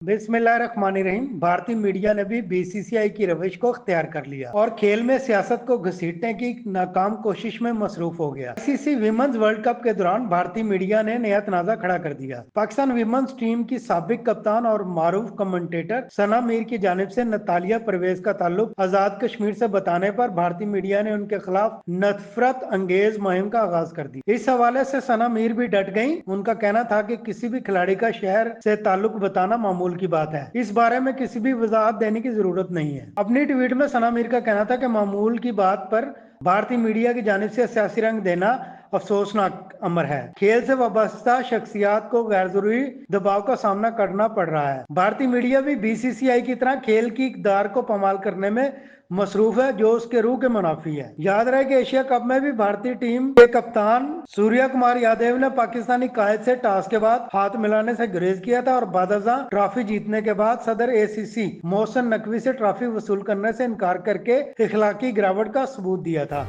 बिस्मिल्लाहिर्रहमानिर्रहीम। भारतीय मीडिया ने भी बीसीसीआई की रविश को अख्तियार कर लिया और खेल में सियासत को घसीटने की नाकाम कोशिश में मसरूफ हो गया। आईसीसी विमेंस वर्ल्ड कप के दौरान भारतीय मीडिया ने नया तनाजा खड़ा कर दिया। पाकिस्तान विमेंस टीम की साबिक कप्तान और मारूफ कमेंटेटर सना मीर की जानिब से नतालिया परवेज का ताल्लुक आजाद कश्मीर से बताने पर भारतीय मीडिया ने उनके खिलाफ नफरत अंगेज मुहिम का आगाज कर दी। इस हवाले से सना मीर भी डट गईं। उनका कहना था कि किसी भी खिलाड़ी का शहर से ताल्लुक बताना मामूल की बात है, इस बारे में किसी भी वजाहत देने की जरूरत नहीं है। अपनी ट्वीट में सना मीर का कहना था कि मामूल की बात पर भारतीय मीडिया की जानिब से सियासी रंग देना अफसोसनाक अमर है। खेल से वाबस्ता शख्सियात को गैर जरूरी दबाव का सामना करना पड़ रहा है। भारतीय मीडिया भी बीसीसीआई की तरह खेल की इक़्तिदार को पामाल करने में मसरूफ है, जो उसके रूह के मुनाफी है। याद रहे कि एशिया कप में भी भारतीय टीम के कप्तान सूर्या कुमार यादव ने पाकिस्तानी कायद से टॉस के बाद हाथ मिलाने से गुरेज किया था और बादशाह ट्रॉफी जीतने के बाद सदर एसीसी मोहसिन नकवी से ट्रॉफी वसूल करने से इनकार करके इखलाकी गिरावट का सबूत दिया था।